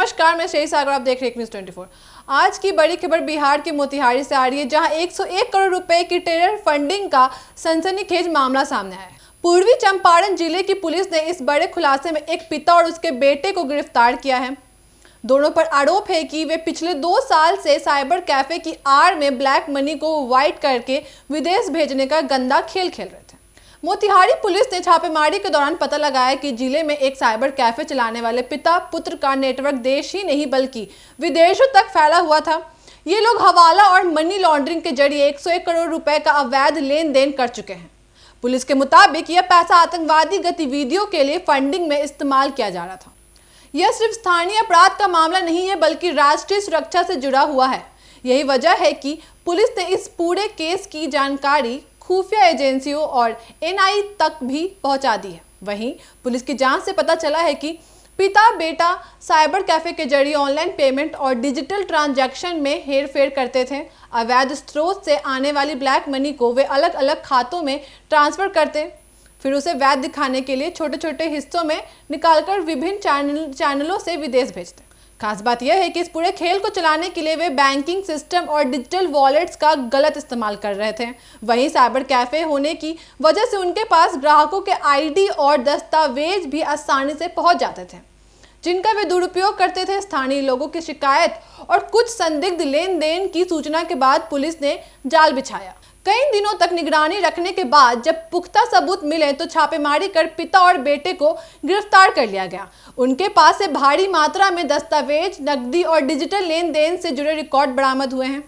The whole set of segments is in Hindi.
नमस्कार, मैं श्रेय सागर, आप देख रहे हैं न्यूज़ 24। आज की बड़ी खबर बिहार के मोतिहारी से आ रही है, जहां 101 करोड़ रुपए की टेरर फंडिंग का सनसनीखेज मामला सामने आया है। पूर्वी चंपारण जिले की पुलिस ने इस बड़े खुलासे में एक पिता और उसके बेटे को गिरफ्तार किया है। दोनों पर आरोप है कि वे पिछले 2 साल से साइबर कैफे की आड़ में ब्लैक मनी को वाइट करके विदेश भेजने का गंदा खेल खेल रहे थे। मोतिहारी पुलिस ने छापेमारी के दौरान पता लगाया कि जिले में एक साइबर कैफे चलाने वाले पिता पुत्र का नेटवर्क देश ही नहीं बल्कि विदेशों तक फैला हुआ था। ये लोग हवाला और मनी लॉन्ड्रिंग के जरिए 101 करोड़ रुपए का अवैध लेन देन कर चुके हैं। पुलिस के मुताबिक यह पैसा आतंकवादी गतिविधियों के लिए फंडिंग में इस्तेमाल किया जा रहा था। यह सिर्फ स्थानीय अपराध का मामला नहीं है बल्कि राष्ट्रीय सुरक्षा से जुड़ा हुआ है। यही वजह है कि पुलिस ने इस पूरे केस की जानकारी खुफिया एजेंसियों और एनआई तक भी पहुंचा दी है। वहीं पुलिस की जांच से पता चला है कि पिता बेटा साइबर कैफे के जरिए ऑनलाइन पेमेंट और डिजिटल ट्रांजैक्शन में हेरफेर करते थे। अवैध स्रोत से आने वाली ब्लैक मनी को वे अलग अलग खातों में ट्रांसफर करते, फिर उसे वैध दिखाने के लिए छोटे छोटे हिस्सों में निकालकर विभिन्न चैनलों से विदेश भेजते। खास बात यह है कि इस पूरे खेल को चलाने के लिए वे बैंकिंग सिस्टम और डिजिटल वॉलेट्स का गलत इस्तेमाल कर रहे थे। वहीं साइबर कैफे होने की वजह से उनके पास ग्राहकों के आईडी और दस्तावेज भी आसानी से पहुंच जाते थे, जिनका वे दुरुपयोग करते थे। स्थानीय लोगों की शिकायत और कुछ संदिग्ध लेन देन की सूचना के बाद पुलिस ने जाल बिछाया। कई दिनों तक निगरानी रखने के बाद जब पुख्ता सबूत मिले तो छापेमारी कर पिता और बेटे को गिरफ्तार कर लिया गया। उनके पास से भारी मात्रा में दस्तावेज, नकदी और डिजिटल लेन देन से जुड़े रिकॉर्ड बरामद हुए हैं।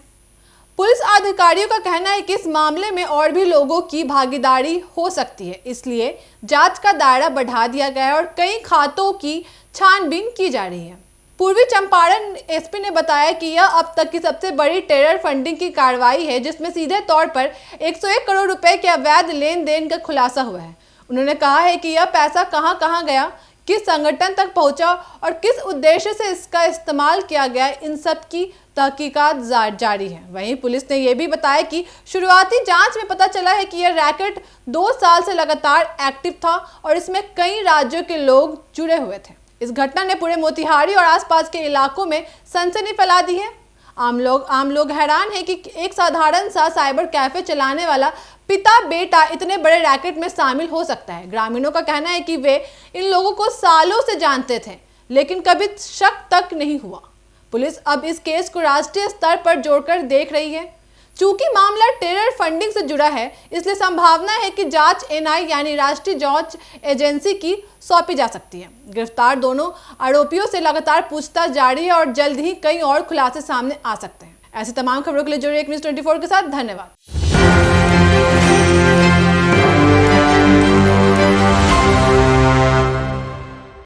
पुलिस अधिकारियों का कहना है कि इस मामले में और भी लोगों की भागीदारी हो सकती है, इसलिए जांच का दायरा बढ़ा दिया गया है और कई खातों की छानबीन की जा रही है। पूर्वी चंपारण एसपी ने बताया कि यह अब तक की सबसे बड़ी टेरर फंडिंग की कार्रवाई है, जिसमें सीधे तौर पर 101 करोड़ रुपए के अवैध लेन देन का खुलासा हुआ है। उन्होंने कहा है कि यह पैसा कहां गया, किस संगठन तक पहुंचा और किस उद्देश्य से इसका इस्तेमाल किया गया, इन सब की तहकीकात जारी है। वहीं पुलिस ने यह भी बताया कि शुरुआती जांच में पता चला है कि यह रैकेट 2 साल से लगातार एक्टिव था और इसमें कई राज्यों के लोग जुड़े हुए थे। इस घटना ने पूरे मोतिहारी और आसपास के इलाकों में सनसनी फैला दी है। आम लोग हैरान हैं कि एक साधारण सा साइबर कैफे चलाने वाला पिता बेटा इतने बड़े रैकेट में शामिल हो सकता है। ग्रामीणों का कहना है कि वे इन लोगों को सालों से जानते थे, लेकिन कभी शक तक नहीं हुआ। पुलिस अब इस केस को राष्ट्रीय स्तर पर जोड़कर देख रही है। चूंकि मामला टेरर फंडिंग से जुड़ा है, इसलिए संभावना है कि जांच एनआई यानी राष्ट्रीय जांच एजेंसी की सौंपी जा सकती है। गिरफ्तार दोनों आरोपियों से लगातार पूछताछ जारी है और जल्द ही कई और खुलासे सामने आ सकते हैं। ऐसी तमाम खबरों के लिए जुड़े न्यूज़ 24 के साथ। धन्यवाद।